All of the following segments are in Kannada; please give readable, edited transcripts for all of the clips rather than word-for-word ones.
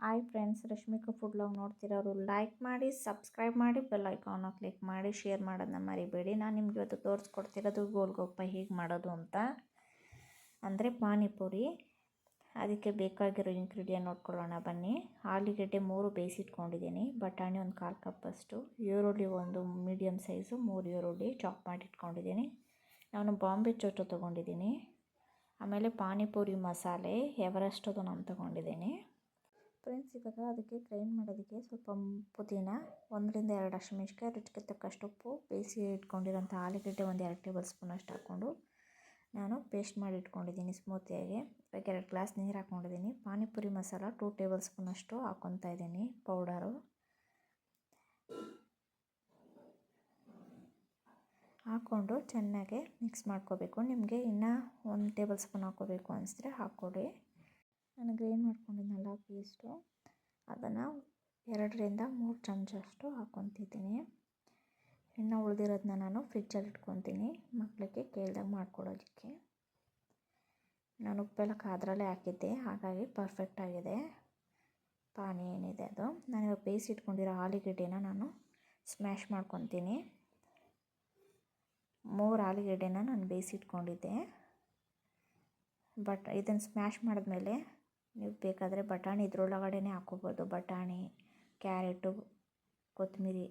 Hi friends, Rashmika food vlog ನೋಡ್ತಿರೋರು ಲೈಕ್ ಮಾಡಿ, ಸಬ್ಸ್ಕ್ರೈಬ್ ಮಾಡಿ, ಬೆಲ್ ಐಕಾನ ಕ್ಲಿಕ್ ಮಾಡಿ, ಶೇರ್ ಮಾಡೋದನ್ನ ಮರಿಬೇಡಿ. ನಾನು ನಿಮ್ಗೆ ಇವತ್ತು ತೋರಿಸ್ಕೊಡ್ತಿರೋದು ಗೋಲ್ಗಪ್ಪ ಹೇಗೆ ಮಾಡೋದು ಅಂತ. ಅಂದರೆ ಪಾನಿಪುರಿ. ಅದಕ್ಕೆ ಬೇಕಾಗಿರೋ ಇಂಗ್ರೀಡಿಯೆಂಟ್ ನೋಡ್ಕೊಳ್ಳೋಣ ಬನ್ನಿ. ಆಲೂಗೆಡ್ಡೆ 3 ಬೇಯಿಸಿಟ್ಕೊಂಡಿದ್ದೀನಿ, ಬಟಾಣಿ ಒಂದು 1/4 ಕಪ್ಪಷ್ಟು, ಈರುಳ್ಳಿ ಒಂದು ಮೀಡಿಯಮ್ ಸೈಜು 3 ಈರುಳ್ಳಿ ಚಾಪ್ ಮಾಡಿ ಇಟ್ಕೊಂಡಿದ್ದೀನಿ. ನಾನು ಬಾಂಬೆ ಚೊಟ್ಟು ತೊಗೊಂಡಿದ್ದೀನಿ. ಆಮೇಲೆ ಪಾನಿಪುರಿ ಮಸಾಲೆ ಎವರೆಸ್ಟದು ನಾನು ತೊಗೊಂಡಿದ್ದೀನಿ. ಫ್ರೆಂಡ್ಸ್, ಇವಾಗ ಅದಕ್ಕೆ ಗ್ರೈಂಡ್ ಮಾಡೋದಕ್ಕೆ ಸ್ವಲ್ಪ ಪುದೀನ, 1ರಿಂದ 2 ಹಸಿಮೆಣಸಿನಕಾಯಿ, ರುಚಿಗೆ ತಕ್ಕಷ್ಟು ಉಪ್ಪು, ಬೇಯಿಸಿ ಇಟ್ಕೊಂಡಿರೋಂಥ ಆಲೂಗೆಡ್ಡೆ ಒಂದು 2 ಟೇಬಲ್ ಸ್ಪೂನ್ ಅಷ್ಟು ಹಾಕ್ಕೊಂಡು ನಾನು ಪೇಸ್ಟ್ ಮಾಡಿ ಇಟ್ಕೊಂಡಿದ್ದೀನಿ ಸ್ಮೂತಿಯಾಗಿ. ಇವಾಗ 2 ಗ್ಲಾಸ್ ನೀರು ಹಾಕ್ಕೊಂಡಿದ್ದೀನಿ. ಪಾನಿಪುರಿ ಮಸಾಲ 2 ಟೇಬಲ್ ಸ್ಪೂನ್ ಅಷ್ಟು ಹಾಕ್ಕೊತಾ ಇದ್ದೀನಿ ಪೌಡರು. ಹಾಕ್ಕೊಂಡು ಚೆನ್ನಾಗಿ ಮಿಕ್ಸ್ ಮಾಡ್ಕೋಬೇಕು. ನಿಮಗೆ ಇನ್ನೂ 1 ಟೇಬಲ್ ಸ್ಪೂನ್ ಹಾಕ್ಕೋಬೇಕು ಅನಿಸಿದ್ರೆ ಹಾಕ್ಕೊಳ್ಳಿ. ನಾನು ಗ್ರೈಂಡ್ ಮಾಡ್ಕೊಂಡಿದ್ನಲ್ಲ ಪೇಸ್ಟು, ಅದನ್ನು 2ರಿಂದ 3 ಚಮಚ ಅಷ್ಟು ಹಾಕ್ಕೊತಿದ್ದೀನಿ. ಇನ್ನು ಉಳಿದಿರೋದನ್ನ ನಾನು ಫ್ರಿಜ್ಜಲ್ಲಿ ಇಟ್ಕೊತೀನಿ, ಮಕ್ಕಳಿಗೆ ಕೇಳಿದಾಗ ಮಾಡ್ಕೊಡೋದಕ್ಕೆ. ನಾನು ಉಪ್ಪೆಲ್ಲ ಅದರಲ್ಲೇ ಹಾಕಿದ್ದೆ, ಹಾಗಾಗಿ ಪರ್ಫೆಕ್ಟಾಗಿದೆ ಪಾನಿ ಏನಿದೆ ಅದು. ನಾನಿವಾಗ ಬೇಯಿಸಿಟ್ಕೊಂಡಿರೋ ಆಲೂಗೆಡ್ಡೆನ ನಾನು ಸ್ಮ್ಯಾಶ್ ಮಾಡ್ಕೊತೀನಿ. 3 ಆಲೂಗೆಡ್ಡೆನ ನಾನು ಬೇಯಿಸಿಟ್ಕೊಂಡಿದ್ದೆ. ಇದನ್ನು ಸ್ಮ್ಯಾಶ್ ಮಾಡಿದ್ಮೇಲೆ ನೀವು ಬೇಕಾದರೆ ಬಟಾಣಿ ಇದ್ರೊಳಗಡೆ ಹಾಕ್ಕೋಬೋದು. ಬಟಾಣಿ, ಕ್ಯಾರೆಟು, ಕೊತ್ತಂಬರಿ.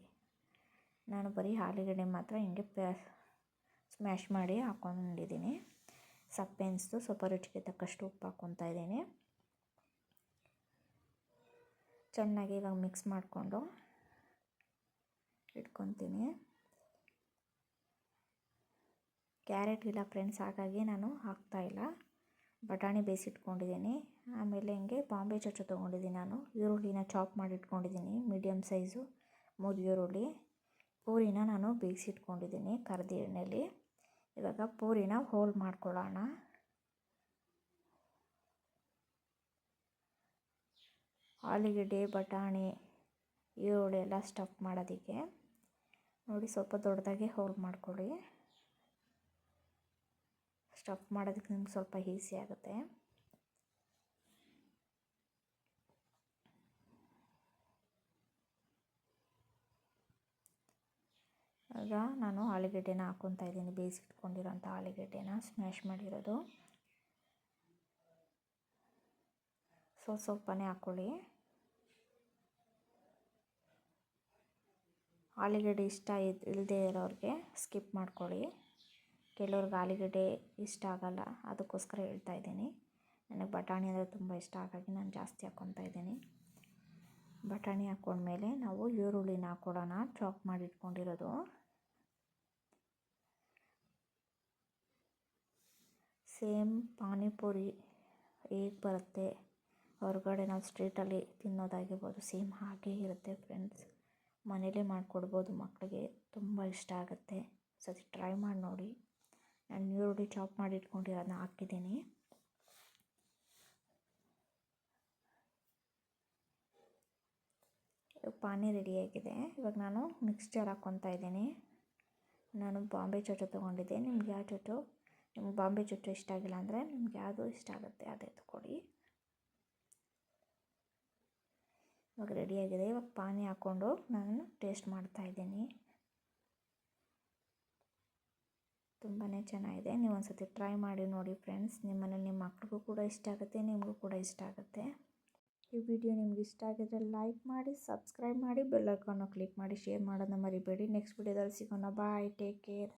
ನಾನು ಬರೀ ಆಲೂಗೆಡ್ಡೆ ಮಾತ್ರ ಹಿಂಗೆ ಸ್ಮ್ಯಾಶ್ ಮಾಡಿ ಹಾಕ್ಕೊಂಡಿದ್ದೀನಿ. ಸಪ್ಪೆನ್ಸ್ದು ಸ್ವಲ್ಪ ರುಚಿಗೆ ತಕ್ಕಷ್ಟು ಉಪ್ಪು ಹಾಕ್ಕೊತಾ ಇದ್ದೀನಿ. ಚೆನ್ನಾಗಿ ಇವಾಗ ಮಿಕ್ಸ್ ಮಾಡಿಕೊಂಡು ಇಟ್ಕೊತೀನಿ. ಕ್ಯಾರೆಟ್ ಇಲ್ಲ ಫ್ರೆಂಡ್ಸ್, ಹಾಗಾಗಿ ನಾನು ಹಾಕ್ತಾಯಿಲ್ಲ. ಬಟಾಣಿ ಬೇಯಿಸಿಟ್ಕೊಂಡಿದ್ದೀನಿ. ಆಮೇಲೆ ಹಿಂಗೆ ಬಾಂಬೆ ಚೊಚ್ಚು ತೊಗೊಂಡಿದ್ದೀನಿ. ನಾನು ಈರುಳ್ಳಿನ ಚಾಪ್ ಮಾಡಿ ಇಟ್ಕೊಂಡಿದ್ದೀನಿ, ಮೀಡಿಯಮ್ ಸೈಜು 3 ಈರುಳ್ಳಿ. ಪೂರಿನ ನಾನು ಬೇಯಿಸಿಟ್ಕೊಂಡಿದ್ದೀನಿ ಕರ್ದ ಎಣ್ಣೆಯಲ್ಲಿ. ಇವಾಗ ಪೂರಿನ ಹೋಲ್ ಮಾಡ್ಕೊಳ್ಳೋಣ. ಆಲೂಗೆಡ್ಡೆ, ಬಟಾಣಿ, ಈರುಳ್ಳಿ ಎಲ್ಲ ಸ್ಟಫ್ ಮಾಡೋದಕ್ಕೆ ನೋಡಿ ಸ್ವಲ್ಪ ದೊಡ್ಡದಾಗಿ ಹೋಲ್ ಮಾಡ್ಕೊಳ್ಳಿ. ಸ್ಟಫ್ ಮಾಡೋದಕ್ಕೆ ನಿಮ್ಗೆ ಸ್ವಲ್ಪ ಈಸಿ ಆಗುತ್ತೆ. ಈಗ ನಾನು ಆಲೂಗೆಡ್ಡೆನ ಹಾಕ್ಕೊತಾ ಇದ್ದೀನಿ, ಬೇಯಿಸಿಟ್ಕೊಂಡಿರೋಂಥ ಆಲೂಗೆಡ್ಡೆನ ಸ್ಮ್ಯಾಶ್ ಮಾಡಿರೋದು. ಸ್ವಲ್ಪನೇ ಹಾಕ್ಕೊಳ್ಳಿ. ಆಲೂಗೆಡ್ಡೆ ಇಷ್ಟ ಇಲ್ಲದೆ ಇರೋರಿಗೆ ಸ್ಕಿಪ್ ಮಾಡ್ಕೊಳ್ಳಿ. ಕೆಲವ್ರಿಗೆ ಆಲೂಗೆಡ್ಡೆ ಇಷ್ಟ ಆಗೋಲ್ಲ, ಅದಕ್ಕೋಸ್ಕರ ಹೇಳ್ತಾ ಇದ್ದೀನಿ. ನನಗೆ ಬಟಾಣಿ ಅಂದರೆ ತುಂಬ ಇಷ್ಟ, ಹಾಗಾಗಿ ನಾನು ಜಾಸ್ತಿ ಹಾಕ್ಕೊತಾ ಇದ್ದೀನಿ. ಬಟಾಣಿ ಹಾಕ್ಕೊಂಡ್ಮೇಲೆ ನಾವು ಈರುಳ್ಳಿನ ಹಾಕ್ಕೊಡೋಣ, ಚಾಪ್ ಮಾಡಿ ಇಟ್ಕೊಂಡಿರೋದು. ಸೇಮ್ ಪಾನಿಪುರಿ ಹೇಗೆ ಬರುತ್ತೆ ಹೊರಗಡೆ ನಾವು ಸ್ಟ್ರೀಟಲ್ಲಿ ತಿನ್ನೋದಾಗಿರ್ಬೋದು, ಸೇಮ್ ಹಾಗೇ ಇರುತ್ತೆ ಫ್ರೆಂಡ್ಸ್. ಮನೇಲೇ ಮಾಡಿಕೊಡ್ಬೋದು ಮಕ್ಕಳಿಗೆ, ತುಂಬ ಇಷ್ಟ ಆಗುತ್ತೆ. ಸತಿ ಟ್ರೈ ಮಾಡಿ ನೋಡಿ. ನಾನು ಈರುಳ್ಳಿ ಚಾಪ್ ಮಾಡಿ ಇಟ್ಕೊಂಡಿರೋದನ್ನ ಹಾಕಿದ್ದೀನಿ. ಪಾನಿ ರೆಡಿಯಾಗಿದೆ. ಇವಾಗ ನಾನು ಮಿಕ್ಸ್ಚರ್ ಹಾಕ್ಕೊತಾ ಇದ್ದೀನಿ. ನಾನು ಬಾಂಬೆ ಚೊಟ್ಟು ತೊಗೊಂಡಿದ್ದೆ. ನಿಮ್ಗೆ ಯಾವ ಚೊಟ್ಟು, ನಿಮ್ಗೆ ಬಾಂಬೆ ಚೊಟ್ಟು ಇಷ್ಟ ಆಗಿಲ್ಲ ಅಂದರೆ ನಿಮ್ಗೆ ಯಾವುದು ಇಷ್ಟ ಆಗುತ್ತೆ ಅದೇ ತಗೊಳ್ಳಿ. ಇವಾಗ ರೆಡಿಯಾಗಿದೆ. ಇವಾಗ ಪಾನಿ ಹಾಕ್ಕೊಂಡು ನಾನು ಟೇಸ್ಟ್ ಮಾಡ್ತಾಯಿದ್ದೀನಿ. ತುಂಬಾ ಚೆನ್ನಾಗಿದೆ. ನೀವು ಒಂದು ಸತಿ ಟ್ರೈ ಮಾಡಿ ನೋಡಿ ಫ್ರೆಂಡ್ಸ್. ನಿಮ್ಮ ಮನೇಲಿ ನಿಮ್ಮ ಮಕ್ಳಿಗೂ ಕೂಡ ಇಷ್ಟ ಆಗುತ್ತೆ, ನಿಮಗೂ ಕೂಡ ಇಷ್ಟ ಆಗುತ್ತೆ. ಈ ವಿಡಿಯೋ ನಿಮ್ಗೆ ಇಷ್ಟ ಆಗಿದ್ರೆ ಲೈಕ್ ಮಾಡಿ, ಸಬ್ಸ್ಕ್ರೈಬ್ ಮಾಡಿ, ಬೆಲ್ ಐಕಾನ ಕ್ಲಿಕ್ ಮಾಡಿ, ಶೇರ್ ಮಾಡೋದನ್ನ ಮರಿಬೇಡಿ. ನೆಕ್ಸ್ಟ್ ವಿಡಿಯೋದಲ್ಲಿ ಸಿಗೋಣ. ಬಾಯ್, ಟೇಕ್ ಕೇರ್.